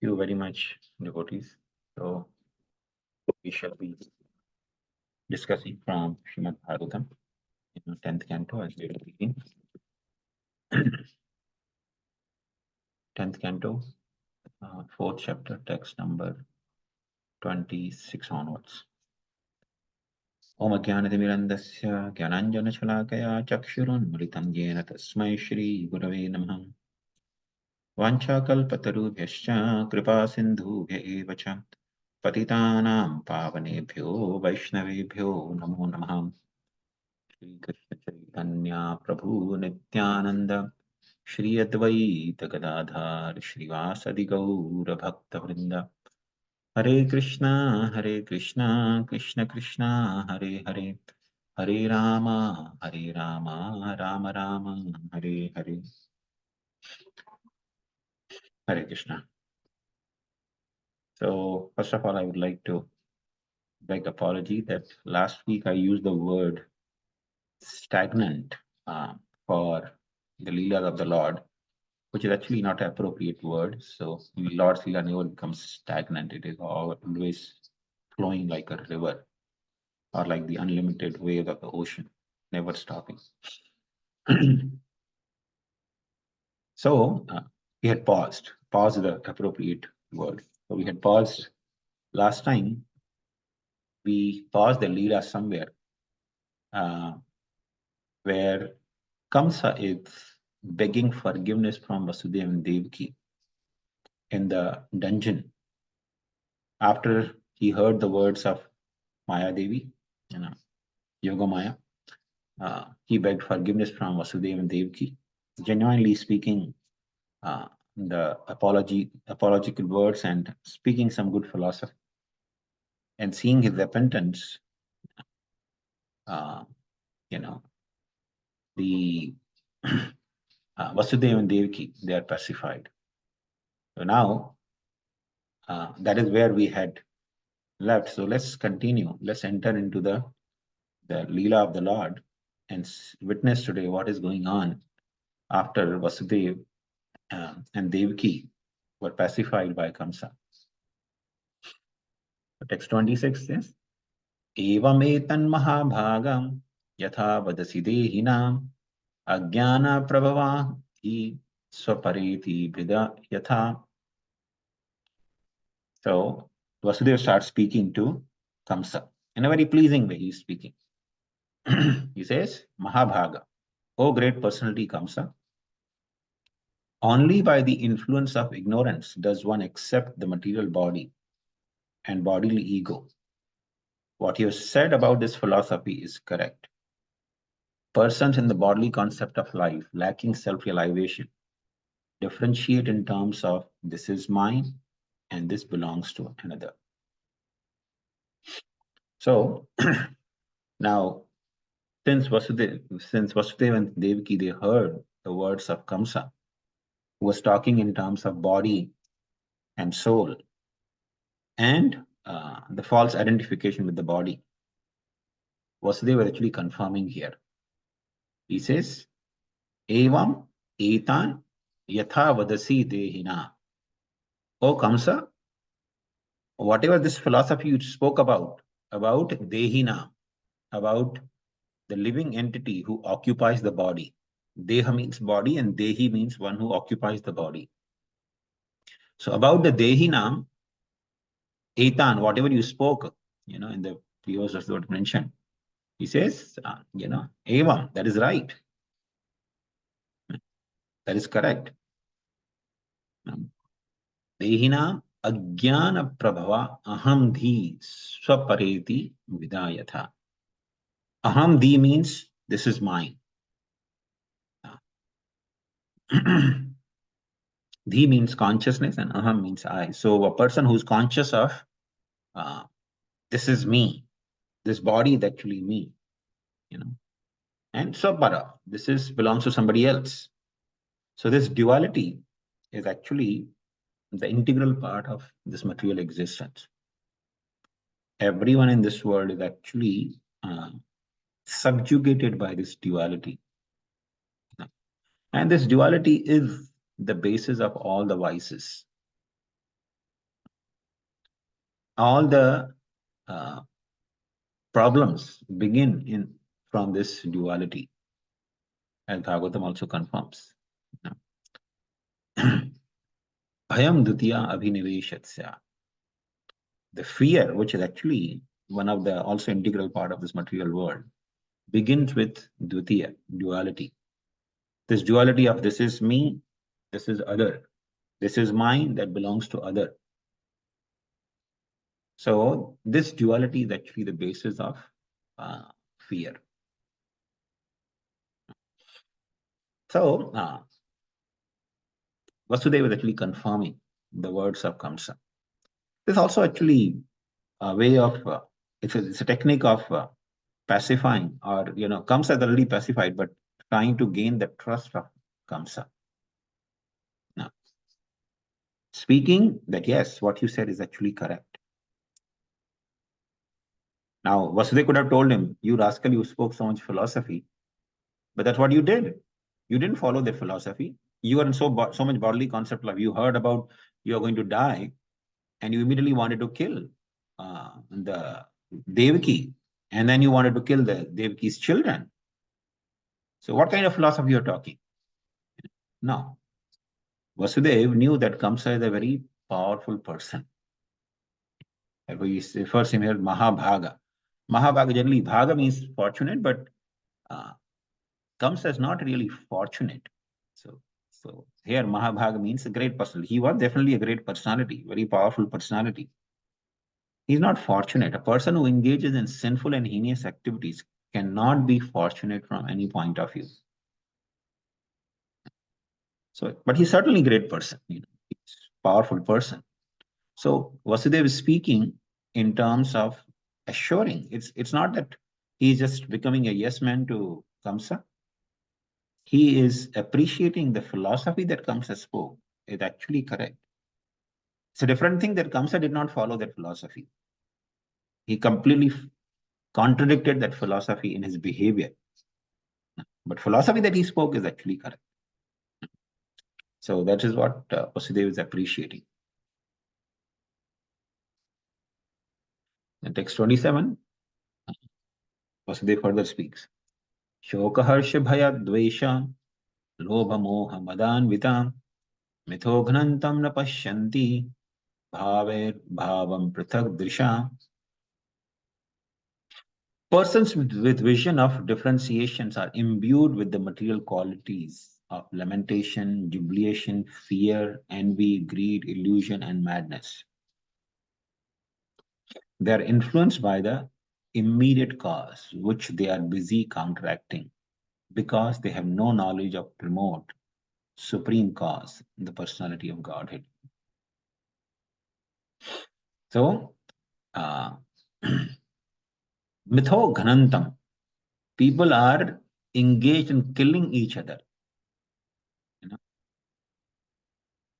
you very much, devotees. So we shall be discussing from Srimad Bhagavatam, 10th canto as we will begin. 10th canto, 4th chapter, text number 26 onwards. Om Ajnanatimirandasya Gyananjanachalakaya Chakshurunmritam Yena Tasmai Shri Gurave Namah Vanchakalpatarubhyascha Kripa Sindhubhya Eva Cha Patitanam Pavanebhyo Vaishnavebhyo Namo Namah Shri Krishna Chaitanya Prabhu Nityananda Shri Advaita Gadadhar Shrivasadi Gaura Bhakta Vrinda Hare Krishna Krishna Krishna Hare Hare Hare Rama Rama Rama Hare Hare. Hare Krishna. So first of all, I would like to beg apology that last week I used the word stagnant for the Leela of the Lord, which is actually not an appropriate word. So Lord's Leela never becomes stagnant. It is always flowing like a river or like the unlimited waves of the ocean, never stopping. So we had paused. Pause is the appropriate word. So we had paused last time. We paused the Leela somewhere where Kamsa is begging forgiveness from Vasudeva and Devaki in the dungeon after he heard the words of Maya Devi, Yoga Maya. He begged forgiveness from Vasudeva and Devaki, genuinely speaking the apological words and speaking some good philosophy. And seeing his repentance, the Vasudeva and Devaki, they are pacified. So now, that is where we had left. So let's continue. Let's enter into the Leela of the Lord and witness today what is going on after Vasudeva and Devaki were pacified by Kamsa. Text 26 says, Evametan mahabhagam yatha vadasi dehinam ajnana prabhava hi swapariti vida yatha. So Vasudeva starts speaking to Kamsa in a very pleasing way. He's speaking. He says, Mahabhaga, O great personality Kamsa, only by the influence of ignorance does one accept the material body and bodily ego. What you have said about this philosophy is correct. Persons in the bodily concept of life, lacking self-realization, differentiate in terms of this is mine and this belongs to another. So now, since Vasudeva and Devaki, they heard the words of Kamsa, who was talking in terms of body and soul, and the false identification with the body. Vasudeva was actually confirming here. He says, Evam etan yatha vadasi dehina. O Kamsa, whatever this philosophy you spoke about dehina, about the living entity who occupies the body. Deha means body and dehi means one who occupies the body. So about the dehinam, etan, whatever you spoke, in the previous verse mentioned, he says, evam, that is right. That is correct. Dehinam ajnana prabhava aham dhi swapareti vidayatha. Aham dhi means this is mine. Dhi means consciousness and aham means I. So a person who's conscious of this is me, this body is actually me, and swapara, this belongs to somebody else. So this duality is actually the integral part of this material existence. Everyone in this world is actually subjugated by this duality. And this duality is the basis of all the vices. all the problems begin from this duality, as Bhagavatam also confirms. Bhayam dutiya abhiniveshatsya. The fear, which is actually one of the also integral part of this material world, begins with dutiya, duality. This duality of this is me, this is other, this is mine, that belongs to other. So this duality is actually the basis of fear. So Vasudeva is actually confirming the words of Kamsa. This is also actually a way of, it's a technique of pacifying, or, Kamsa is already pacified, but trying to gain the trust of Kamsa. Now, speaking that, yes, what you said is actually correct. Now, Vasudeva could have told him, you rascal, you spoke so much philosophy, but that's what you did. You didn't follow that philosophy. You were in so much bodily concept love. You heard about you're going to die, and you immediately wanted to kill the Devaki, and then you wanted to kill the Devaki's children. So what kind of philosophy you're talking? No. Vasudeva knew that Kamsa is a very powerful person. We refers him here Mahabhaga. Mahabhaga, generally, Bhaga means fortunate, but Kamsa is not really fortunate. So here Mahabhaga means a great person. He was definitely a great personality, very powerful personality. He's not fortunate. A person who engages in sinful and heinous activities cannot be fortunate from any point of view. So, but he's certainly a great person, he's a powerful person. So Vasudeva is speaking in terms of assuring. It's not that he's just becoming a yes man to Kamsa. He is appreciating the philosophy that Kamsa spoke is actually correct. It's a different thing that Kamsa did not follow that philosophy. He completely contradicted that philosophy in his behavior. But philosophy that he spoke is actually correct. So that is what Vasudeva is appreciating. In text 27, Vasudeva further speaks. Shoka harsha bhaya dvesha lobha moha madanvita mitho ghnantam na pashyanti bhaver bhavam prithak drisha. Persons with vision of differentiations are imbued with the material qualities of lamentation, jubilation, fear, envy, greed, illusion, and madness. They are influenced by the immediate cause, which they are busy counteracting, because they have no knowledge of remote, supreme cause, the personality of Godhead. So, mitho ghanantam, people are engaged in killing each other.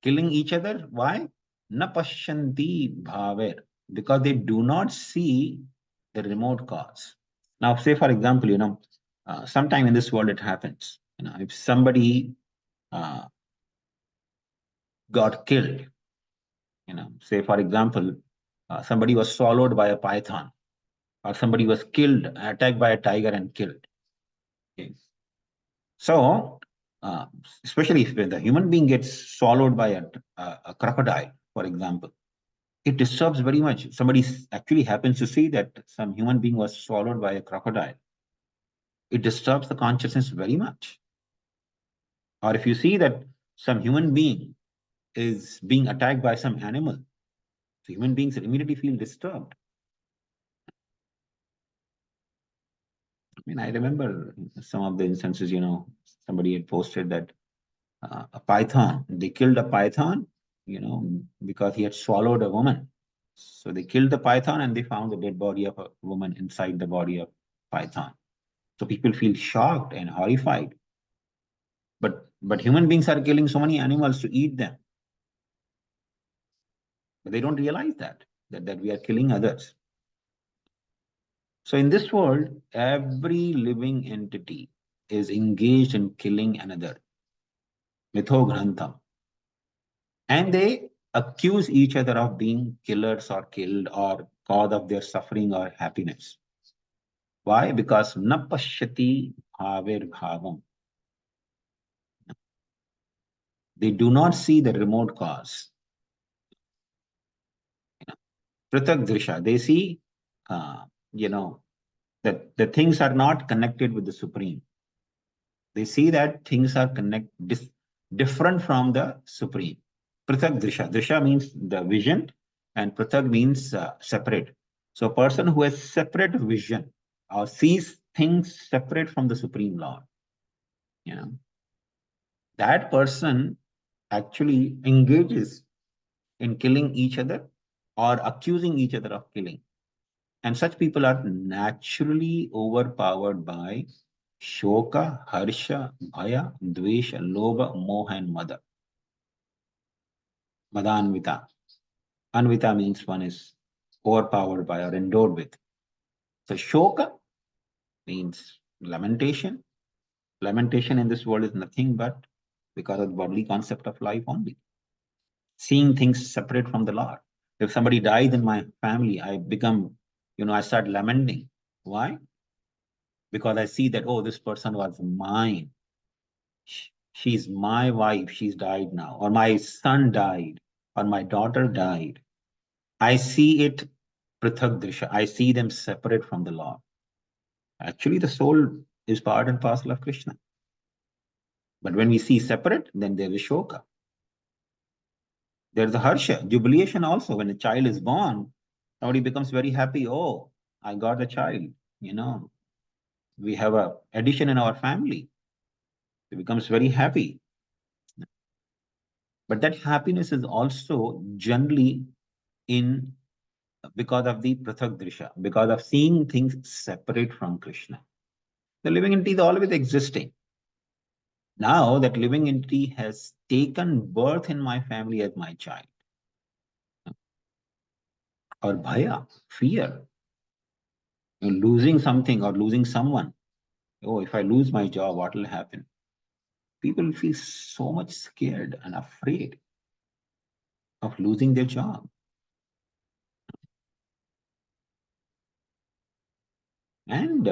Killing each other, why? Na pashyanti bhaver, because they do not see the remote cause. Now, say for example, sometime in this world it happens. If somebody got killed, say for example, somebody was swallowed by a python, or somebody was killed, attacked by a tiger and killed. Okay. So, especially if the human being gets swallowed by a crocodile, for example, it disturbs very much. Somebody actually happens to see that some human being was swallowed by a crocodile. It disturbs the consciousness very much. Or if you see that some human being is being attacked by some animal, so human beings immediately feel disturbed. I mean, I remember some of the instances, somebody had posted that a python, they killed a python, because he had swallowed a woman. So they killed the python and they found the dead body of a woman inside the body of python. So people feel shocked and horrified. But human beings are killing so many animals to eat them. But they don't realize that we are killing others. So in this world, every living entity is engaged in killing another. Mitho grantham. And they accuse each other of being killers or killed or cause of their suffering or happiness. Why? Because na pashyati bhavir bhavam. They do not see the remote cause. Pratak drisha. They see, uh, you know, that the things are not connected with the Supreme. They see that things are different from the Supreme. Pratak drisha. Drisha means the vision, and pratak means separate. So a person who has separate vision or sees things separate from the Supreme Lord, you know, that person actually engages in killing each other or accusing each other of killing. And such people are naturally overpowered by shoka, harsha, bhaya, dvesha, lobha, moha, and mada. Madanvita. Anvita means one is overpowered by or endowed with. So shoka means lamentation. Lamentation in this world is nothing but because of the bodily concept of life only. Seeing things separate from the Lord. If somebody dies in my family, I become, I start lamenting. Why? Because I see that, oh, this person was mine. She's my wife. She's died now. Or my son died. Or my daughter died. I see it prithak drisha. I see them separate from the Lord. Actually, the soul is part and parcel of Krishna. But when we see separate, then there is shoka. There's a harsha, jubilation also. When a child is born, somebody becomes very happy. Oh, I got a child. We have a addition in our family. He becomes very happy. But that happiness is also generally in because of the prathak drisha, because of seeing things separate from Krishna. The living entity is always existing. Now that living entity has taken birth in my family as my child. Or bhaya, fear, losing something or losing someone. Oh, if I lose my job, what will happen? People feel so much scared and afraid of losing their job. And,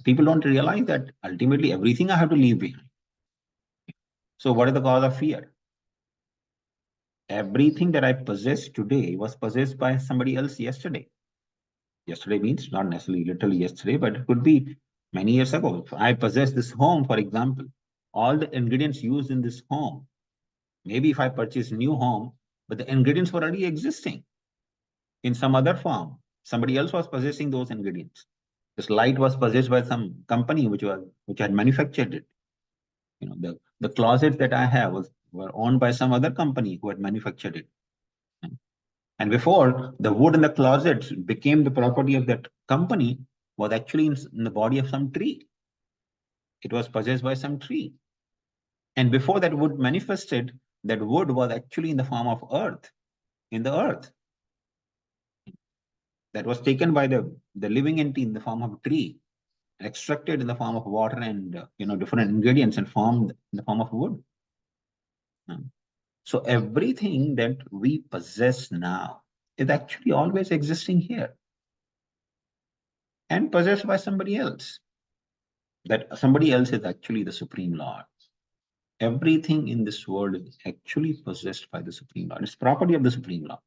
people don't realize that ultimately everything I have to leave behind. So, what is the cause of fear? Everything that I possess today was possessed by somebody else yesterday. Yesterday means not necessarily literally yesterday, but it could be many years ago. If I possess this home, for example, all the ingredients used in this home, maybe if I purchase a new home, but the ingredients were already existing in some other form. Somebody else was possessing those ingredients. This light was possessed by some company which had manufactured it. The closets that I have were owned by some other company who had manufactured it. And before the wood in the closets became the property of that company was actually in the body of some tree. It was possessed by some tree. And before that wood manifested, that wood was actually in the form of earth, in the earth. That was taken by the living entity in the form of a tree, extracted in the form of water and different ingredients and formed in the form of wood. So everything that we possess now is actually always existing here and possessed by somebody else. That somebody else is actually the Supreme Lord. Everything in this world is actually possessed by the Supreme Lord. It's property of the Supreme Lord.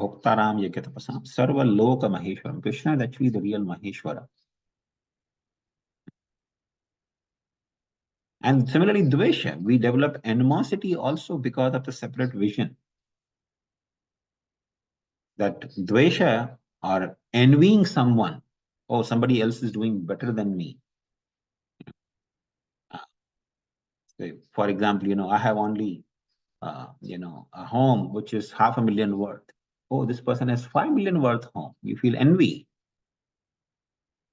Bhoktaram Yakatapasam, Sarva Loka Maheshwaram. Krishna is actually the real Maheshwara. And similarly, Dvesha, we develop animosity also because of the separate vision. That Dvesha or envying someone, oh, somebody else is doing better than me. For example, I have only, a home which is 500,000 worth. Oh, this person has 5 million worth home. You feel envy.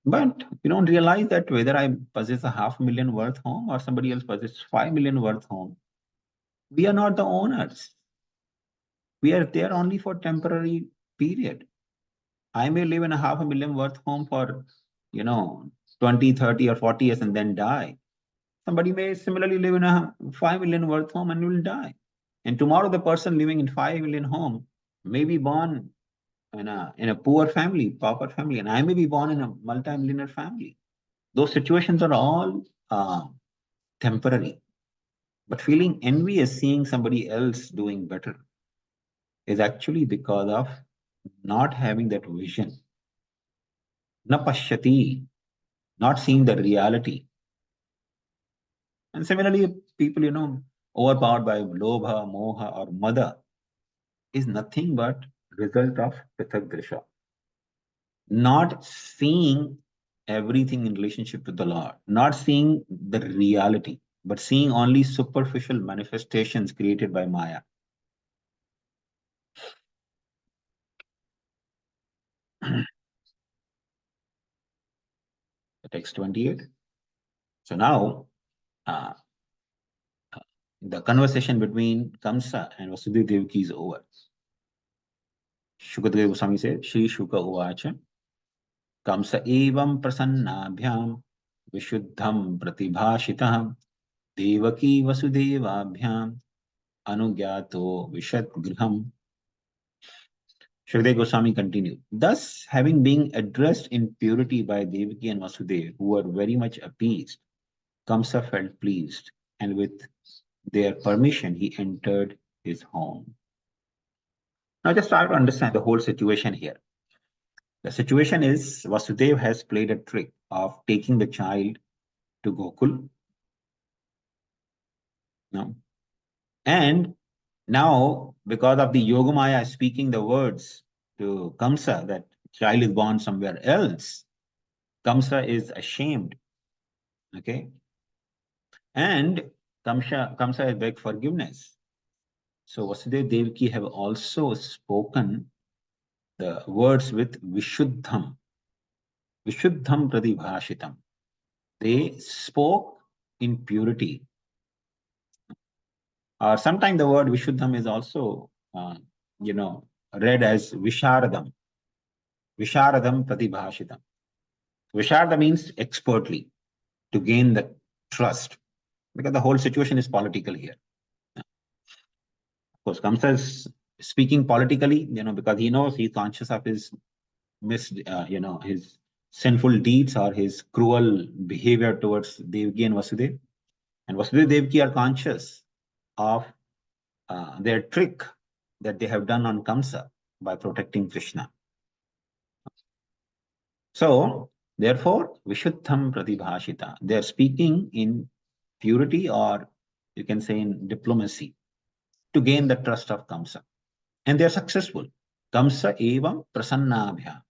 But you don't realize that whether I possess a 500,000 worth home or somebody else possesses 5 million worth home, we are not the owners. We are there only for temporary period. I may live in a 500,000 worth home for, 20, 30 or 40 years and then die. Somebody may similarly live in a 5 million worth home and will die. And tomorrow, the person living in 5 million home may be born in a poor family, pauper family, and I may be born in a multi-millionaire family. Those situations are all temporary. But feeling envious, seeing somebody else doing better, is actually because of not having that vision. Na pashyati, not seeing the reality. And similarly, people, overpowered by lobha, moha, or mada is nothing but result of pritagdrisha. Not seeing everything in relationship to the Lord, not seeing the reality, but seeing only superficial manifestations created by Maya. Text 28. So now, uh, the conversation between Kamsa and Vasudeva Devaki is over. Shukadeva Goswami says, Shri Shuka Uvacha, Kamsa evam prasannabhyam vishuddham pratibhashitah Devaki Vasudevabhyam anugyato vishadgriham. Shukadeva Goswami continued, thus, having been addressed in purity by Devaki and Vasudeva, who were very much appeased, Kamsa felt pleased, and with their permission, he entered his home. Now, just try to understand the whole situation here. The situation is Vasudeva has played a trick of taking the child to Gokul. No? And now, because of the Yogamaya speaking the words to Kamsa that child is born somewhere else, Kamsa is ashamed. Okay. And Kamsa has begged forgiveness. So Vasudeva Devaki have also spoken the words with Vishuddham. Vishuddham Pradibhashitam. They spoke in purity. Or sometimes the word Vishuddham is also, read as Visharadam. Visharadam Pradibhashitam. Visharada means expertly, to gain the trust, because the whole situation is political here. Of course, Kamsa is speaking politically, because he knows he's conscious of his his sinful deeds or his cruel behavior towards Devaki and Vasudeva. And Vasudeva Devaki are conscious of their trick that they have done on Kamsa by protecting Krishna. So, therefore, Vishuddham Pratibhashita. They are speaking in purity, or you can say in diplomacy, to gain the trust of Kamsa. And they are successful. Kamsa evam prasannabhya.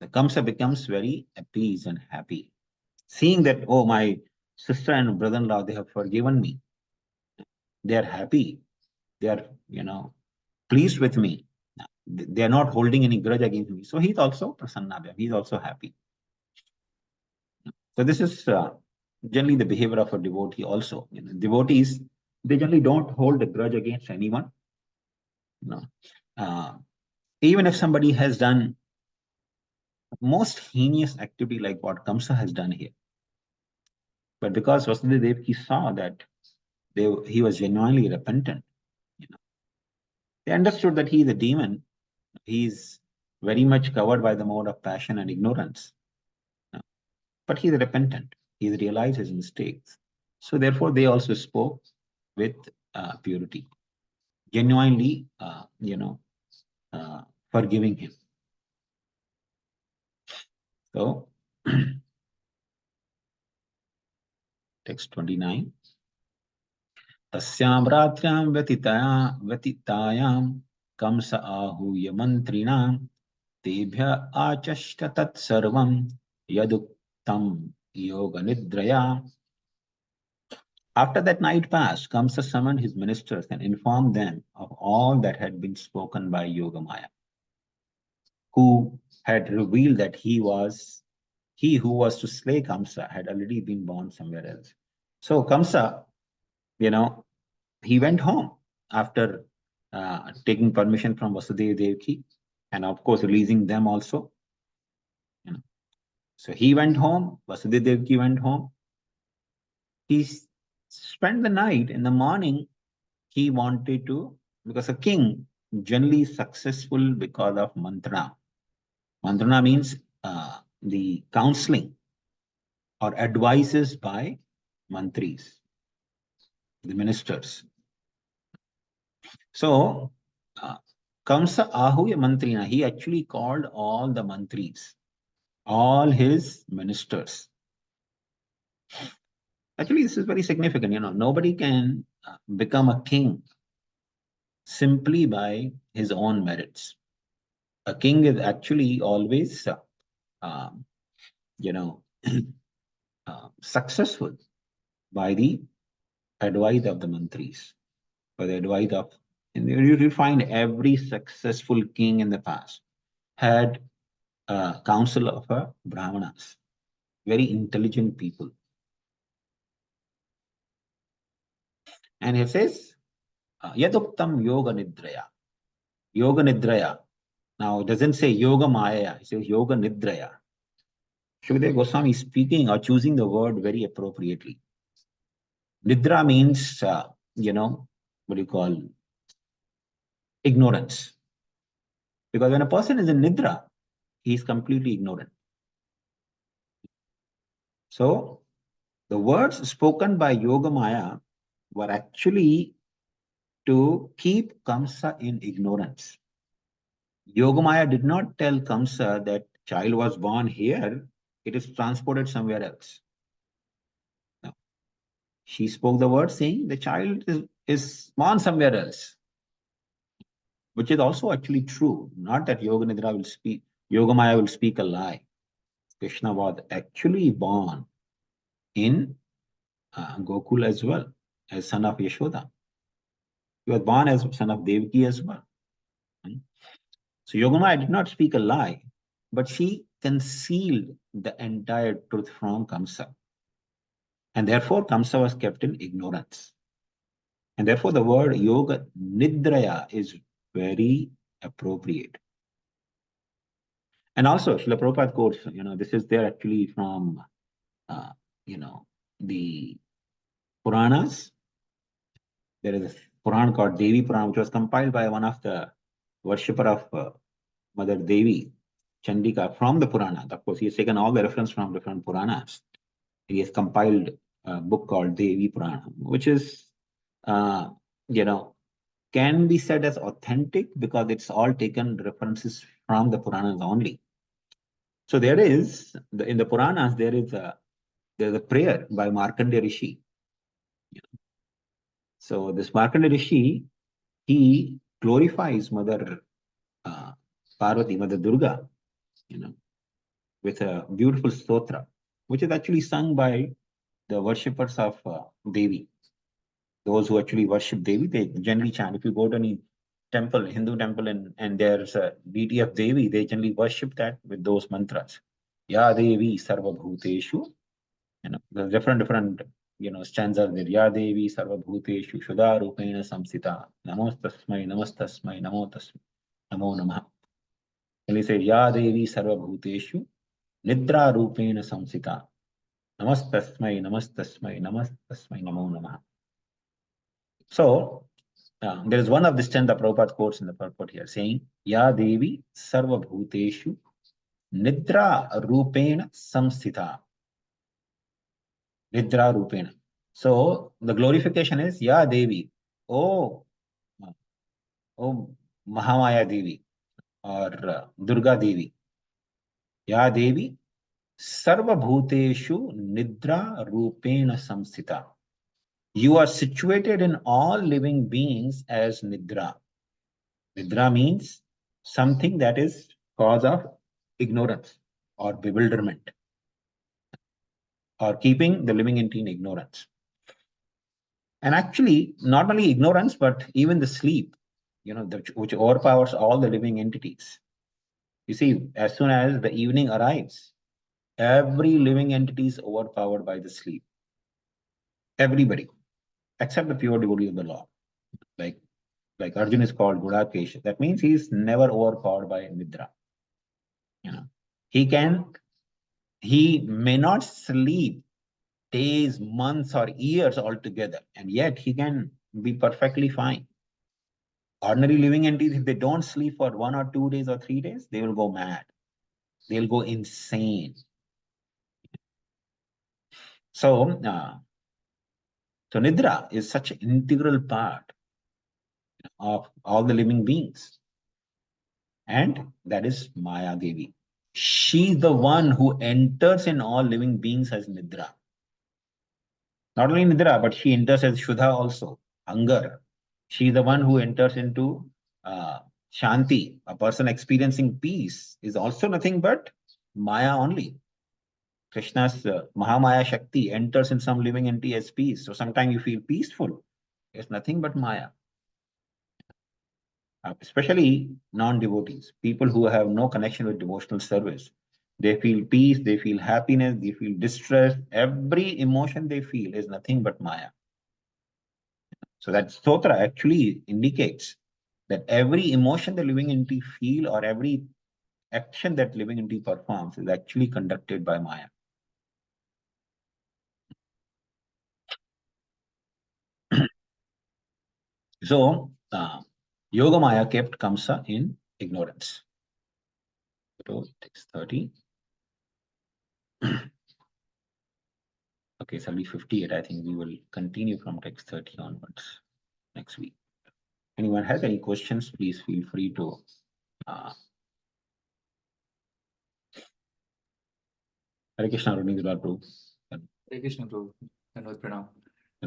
The Kamsa becomes very appeased and happy, seeing that, oh, my sister and brother-in-law, they have forgiven me. They are happy. They are, pleased with me. They are not holding any grudge against me. So he's also prasannabhya. He's also happy. So this is generally the behavior of a devotee also. Devotees, they generally don't hold a grudge against anyone. Uh, even if somebody has done most heinous activity like what Kamsa has done here. But because Vasudeva Devaki saw that he was genuinely repentant, they understood that he is a demon. He's very much covered by the mode of passion and ignorance. But he's repentant. He's realized his mistakes. So therefore, they also spoke with purity, genuinely, forgiving him. So, text 29. Tasyam ratyam vyatitayam kamsa ahuya mantrinam tebhya achashta tat sarvam yaduktam yoga nidraya. After that night passed, Kamsa summoned his ministers and informed them of all that had been spoken by Yogamaya, who had revealed that he who was to slay Kamsa had already been born somewhere else. So Kamsa, he went home after taking permission from Vasudeva Devaki, and of course releasing them also. So he went home, Vasudeva Devaki went home. He spent the night. In the morning, he wanted to, because a king generally is successful because of mantrana. Mantrana means the counseling or advices by mantris, the ministers. So, Kamsa Ahuya Mantrina, he actually called all the mantris, all his ministers. Actually, this is very significant. Nobody can become a king simply by his own merits. A king is actually always, um, you know, successful by the advice of the mantris, by the advice of, and you find every successful king in the past had a council of brahmanas, very intelligent people. And he says, Yaduktam Yoga Nidraya. Yoga Nidraya. Now, it doesn't say Yoga Maya, it says Yoga Nidraya. Shukadeva Goswami is speaking or choosing the word very appropriately. Nidra means, what do you call, ignorance. Because when a person is in Nidra, he is completely ignorant. So, the words spoken by Yoga Maya were actually to keep Kamsa in ignorance. Yogamaya did not tell Kamsa that child was born here, it is transported somewhere else. No. She spoke the word saying the child is born somewhere else, which is also actually true. Not that Yogamaya will speak a lie. Krishna was actually born in Gokul as well, as son of Yashoda. He was born as son of Devaki as well. So Yogamaya did not speak a lie, but she concealed the entire truth from Kamsa. And therefore, Kamsa was kept in ignorance. And therefore, the word Yoga Nidraya is very appropriate. And also, Srila Prabhupada quotes, this is there actually from, the Puranas. There is a Puran called Devi Puran, which was compiled by one of the worshipper of Mother Devi, Chandika, from the Purana. Of course, he has taken all the reference from different Puranas. He has compiled a book called Devi Purana, which is, can be said as authentic because it's all taken references from the Puranas only. So there is, in the Puranas, there's a prayer by Markandeya Rishi. So this Markandeya Rishi, he glorifies Mother Parvati, Mother Durga, with a beautiful stotra, which is actually sung by the worshippers of Devi. Those who actually worship Devi, they generally chant. If you go to any temple, Hindu temple, and there's a deity of Devi, they generally worship that with those mantras. Ya Devi Sarva Bhuteshu. There's different stanzas there. Ya Devi Sarva Bhuteshu Shuddha Rupena Samsita. Namostasmai, Namastasmai, Namotasmai, Namo Namah. And he says, Ya Devi Sarva Bhuteshu Nidra Rupena Samsita. Namastasmai, Namastasmai, Namastasmai, Namo Namah. So, there is one of the stanza Prabhupada quotes in the purport here saying, Ya Devi Sarva Bhuteshu Nidra Rupena Samsita. Nidra Rupena. So, the glorification is Ya Devi, oh Mahamaya Devi or Durga Devi. Ya Devi Sarva Bhuteshu Nidra Rupena Samsita. You are situated in all living beings as Nidra. Nidra means something that is cause of ignorance or bewilderment or keeping the living entity in ignorance. And actually, not only ignorance, but even the sleep, which overpowers all the living entities. You see, as soon as the evening arrives, every living entity is overpowered by the sleep. Everybody, except the pure devotee of the Lord. Like Arjun is called Gudakesh. That means he is never overpowered by Nidra. He may not sleep days, months, or years altogether, and yet he can be perfectly fine. Ordinary living entities, if they don't sleep for 1 or 2 days or 3 days, they will go mad. They'll go insane. So, Nidra is such an integral part of all the living beings. And that is Maya Devi. She's the one who enters in all living beings as Nidra. Not only Nidra, but she enters as Shuddha also, hunger. She is the one who enters into Shanti. A person experiencing peace is also nothing but Maya only. Krishna's Mahamaya Shakti enters in some living entity as peace. So sometimes you feel peaceful. It's nothing but Maya. Especially non-devotees, people who have no connection with devotional service. They feel peace, they feel happiness, they feel distress. Every emotion they feel is nothing but Maya. So that stotra actually indicates that every emotion the living entity feel or every action that living entity performs is actually conducted by Maya. So Yoga Maya kept Kamsa in ignorance. So text 30. Okay, it's only 58. I think we will continue from text 30 onwards next week. Anyone has any questions, please feel free to. Hare Krishna, Runindra Prabhu. Hare Krishna, Prabhu. Dhanavad Pranam.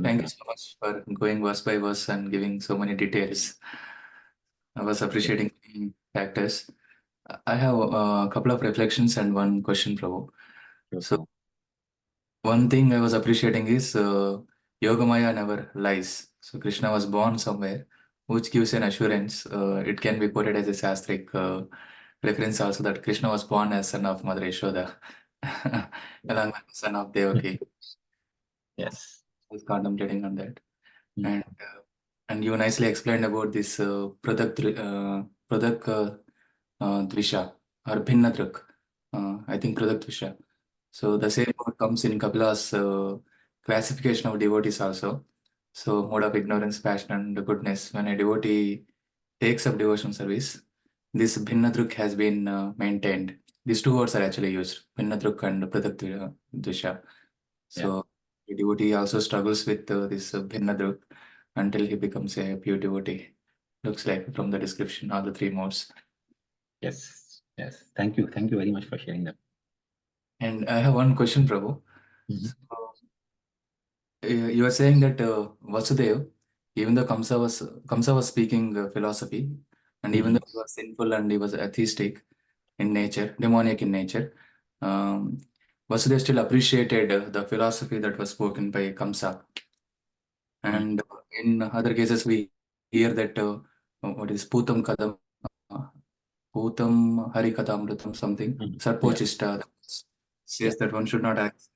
Thank you so much for going verse by verse and giving so many details. I was appreciating the factors. I have a couple of reflections and one question, Prabhu. So, one thing I was appreciating is Yogamaya never lies. So, Krishna was born somewhere, which gives an assurance. It can be quoted as a Shastric reference also that Krishna was born as son of Mother Yashoda, along with son of Devaki. Yes. I was contemplating on that. And you nicely explained about this Pradak Dvisha or Bhinnadruk. I think Pradak Dvisha. So the same word comes in Kapila's classification of devotees also. So mode of ignorance, passion, and goodness. When a devotee takes up devotion service, this Bhinnadruk has been maintained. These two words are actually used, Bhinnadruk and Pradak Dvisha. So the devotee also struggles with this Bhinnadruk until he becomes a pure devotee. Looks like from the description, all the three modes. Yes, yes. Thank you. Thank you very much for sharing that. And I have one question, Prabhu. So, you are saying that Vasudeva, even though Kamsa was speaking philosophy, and even though he was sinful and he was atheistic in nature, demoniac in nature, Vasudeva still appreciated the philosophy that was spoken by Kamsa. And in other cases, we hear that what is Putam Kadam, Putam Harikatamritam, something, Sarpochista says that one should not accept.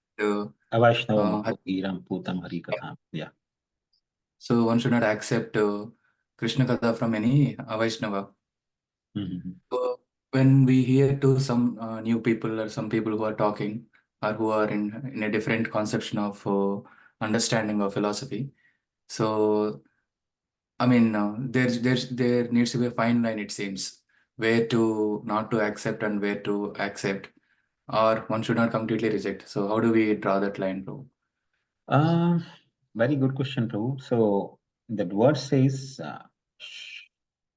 Avaishnava Mahapiram Putam Harikatham. Yeah. So one should not accept Krishna Katha from any Avaishnava. So when we hear to some new people or some people who are talking or who are in a different conception of understanding of philosophy, so I mean, there needs to be a fine line, it seems, where to not to accept and where to accept, or one should not completely reject. So how do we draw that line, bro? Very good question, Prabhu. So that word says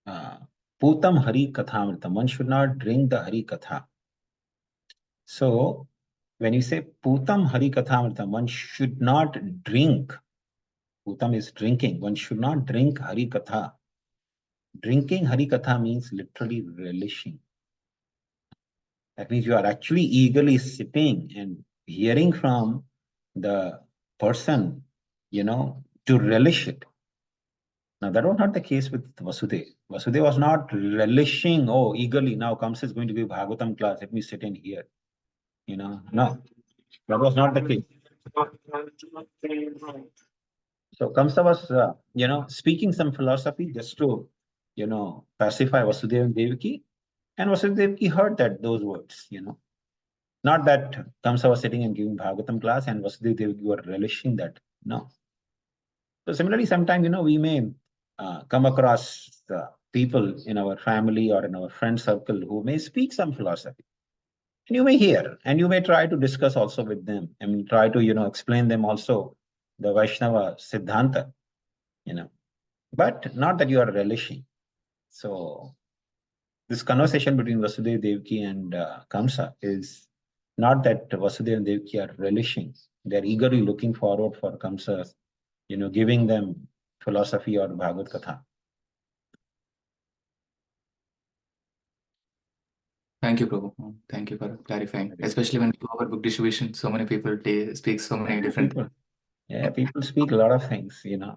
Putam Hari Kathamritam. One should not drink the Hari Katha. So when you say Putam Hari Kathamritam, one should not drink. Putam is drinking. One should not drink Hari Katha. Drinking Hari Katha means literally relishing. That means you are actually eagerly sitting and hearing from the person, to relish it. Now, that was not the case with Vasudeva. Vasudeva was not relishing, eagerly, now Kamsa is going to give Bhagavatam class, let me sit in here. No, that was not the case. So Kamsa was, speaking some philosophy just to, pacify Vasudeva and Devaki. And Vasudeva Devaki heard those words. Not that Kamsa was sitting and giving Bhagavatam class and Vasudeva Devaki were relishing that. No. So similarly, sometimes, we may come across people in our family or in our friend circle who may speak some philosophy. And you may hear, and you may try to discuss also with them. I mean, try to, explain them also the Vaishnava Siddhanta, but not that you are relishing. So this conversation between Vasudeva Devaki and Kamsa is not that Vasudeva and Devaki are relishing. They're eagerly looking forward for Kamsa, giving them philosophy or Bhagavad Katha. Thank you, Prabhu. Thank you for clarifying. Especially when we go over book distribution, so many people speak so many different people. Yeah, people speak a lot of things, a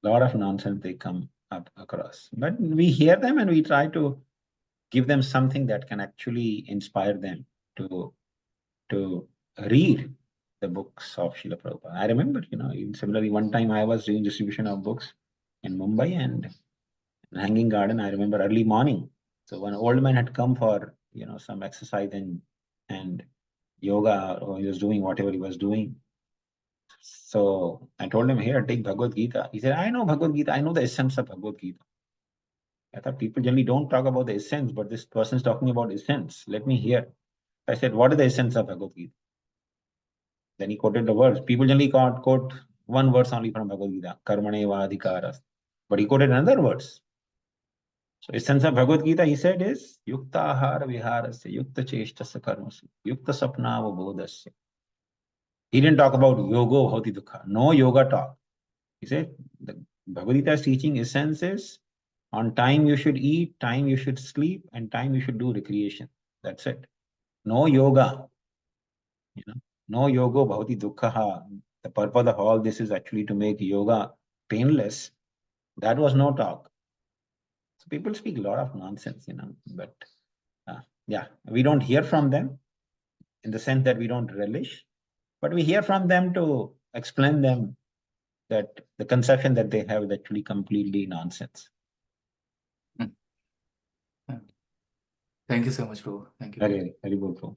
lot of nonsense they come up across. But we hear them and we try to give them something that can actually inspire them to read the books of Srila Prabhupada. I remember, similarly, one time I was doing distribution of books in Mumbai and in Hanging Garden. I remember early morning. So one old man had come for, some exercise and yoga, or he was doing whatever he was doing. So I told him, here, take Bhagavad Gita. He said, I know Bhagavad Gita. I know the essence of Bhagavad Gita. I thought people generally don't talk about the essence, but this person is talking about essence. Let me hear. I said, what is the essence of Bhagavad Gita? Then he quoted the words. People generally quote one verse only from Bhagavad Gita, Karmane Vadhikaras. But he quoted another verse. So essence of Bhagavad Gita, he said, is Yukta Ahara Viharasya, Yukta Cheshtasya Karmasya, Yukta Sapnava Bodhasya. He didn't talk about Yogo Bhavati Dukha. No yoga talk. He said, the Bhagavad Gita's teaching essence is on time you should eat, time you should sleep, and time you should do recreation. That's it. No yoga. No yoga bhavati dukkha. The purpose of all this is actually to make yoga painless. That was no talk. So people speak a lot of nonsense, but yeah, we don't hear from them in the sense that we don't relish, but we hear from them to explain them that the conception that they have is actually completely nonsense. Thank you so much, Prabhu. Thank you. Very, very good, Prabhu.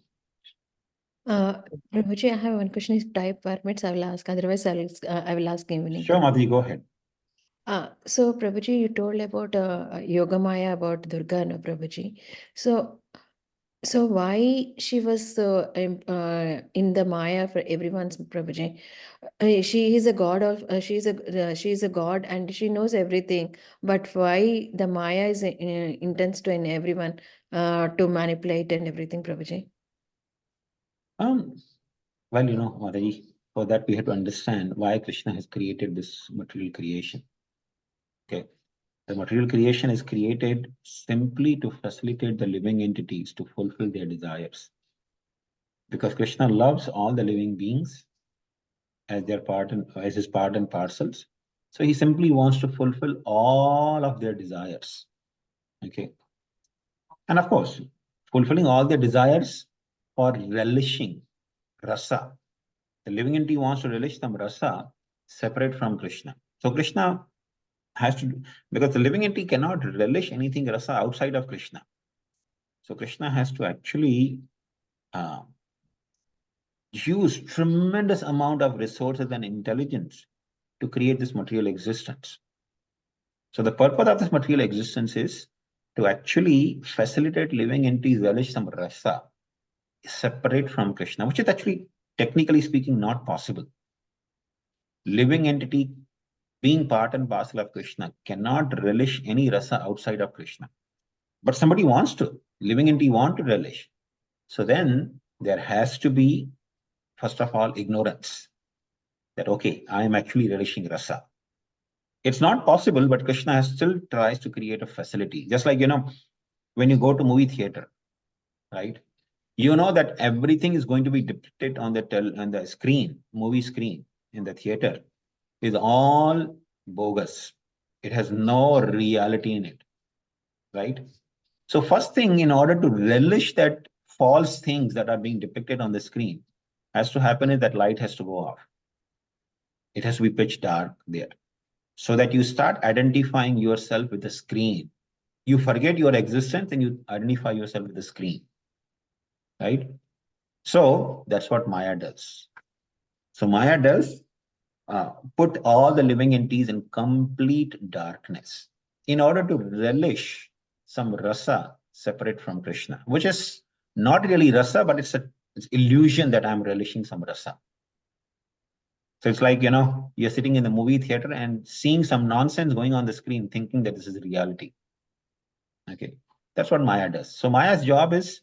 Prabhuji, I have one question. If time permits, I will ask. Otherwise, I will ask evening. Sure, Madhuri, go ahead. So, Prabhuji, you told about Yoga Maya, about Durga, no, Prabhuji. So why she was in the Maya for everyone's, Prabhuji? She is a god of she is a god and she knows everything. But why the Maya is intense to in everyone to manipulate and everything, Prabhuji? Well, Madhuri, for that we have to understand why Krishna has created this material creation. Okay. The material creation is created simply to facilitate the living entities to fulfill their desires. Because Krishna loves all the living beings as as his part and parcels. So he simply wants to fulfill all of their desires. Okay. And of course, fulfilling all their desires for relishing rasa. The living entity wants to relish some rasa separate from Krishna. So Krishna has to, because the living entity cannot relish anything rasa outside of Krishna. So Krishna has to actually use tremendous amount of resources and intelligence to create this material existence. So the purpose of this material existence is to actually facilitate living entities relish some rasa separate from Krishna, which is actually, technically speaking, not possible. Living entity being part and parcel of Krishna cannot relish any rasa outside of Krishna. But somebody wants to, living entity want to relish. So then there has to be, first of all, ignorance. That, okay, I am actually relishing rasa. It's not possible, but Krishna still tries to create a facility. Just like, when you go to movie theater, right? You know that everything is going to be depicted on the screen, movie screen in the theater is all bogus. It has no reality in it, right? So first thing, in order to relish that false things that are being depicted on the screen, has to happen is that light has to go off. It has to be pitch dark there, so that you start identifying yourself with the screen. You forget your existence and you identify yourself with the screen, right? So that's what Maya does. So Maya does put all the living entities in complete darkness in order to relish some rasa separate from Krishna, which is not really rasa, but it's illusion that I'm relishing some rasa. So it's like, you're sitting in the movie theater and seeing some nonsense going on the screen, thinking that this is reality. Okay, that's what Maya does. So Maya's job is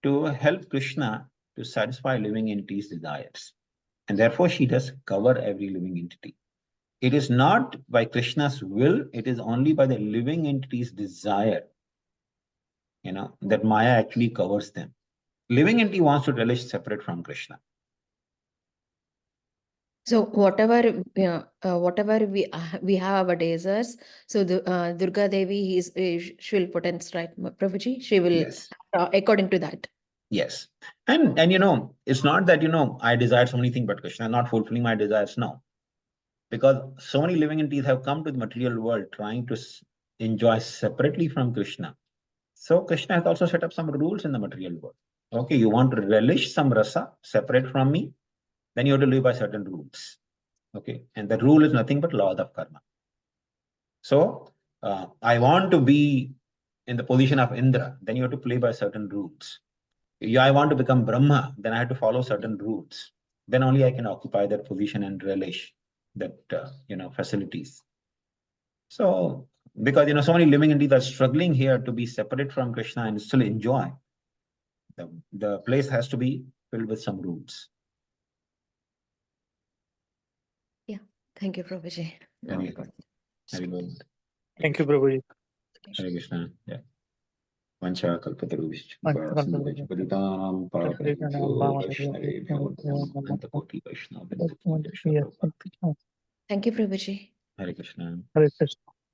to help Krishna to satisfy living entities' desires. And therefore, she does cover every living entity. It is not by Krishna's will, it is only by the living entity's desire, that Maya actually covers them. Living entity wants to relish separate from Krishna. So whatever we have our desires, so the Durga Devi she will potence, right, Prabhuji? She will, Yes. According to that. Yes. And it's not that, I desire so many things, but Krishna is not fulfilling my desires. No. Because so many living entities have come to the material world trying to enjoy separately from Krishna. So Krishna has also set up some rules in the material world. Okay, you want to relish some rasa separate from me, then you have to live by certain rules. Okay, and the rule is nothing but laws of karma. So I want to be in the position of Indra, then you have to play by certain rules. I want to become Brahma, then I have to follow certain rules. Then only I can occupy that position and relish that facilities. So because so many living entities are struggling here to be separate from Krishna and still enjoy, the place has to be filled with some rules. Yeah, thank you, Prabhuji. Very good. Thank you, Prabhuji. Hare Krishna. Yeah. Vancha kalpatarubhishcha paditam pavanebhyo vaishnavebhyo anantakoti vaishnavendaki. Thank you, Prabhuji. Hare Krishna. Hare Krishna.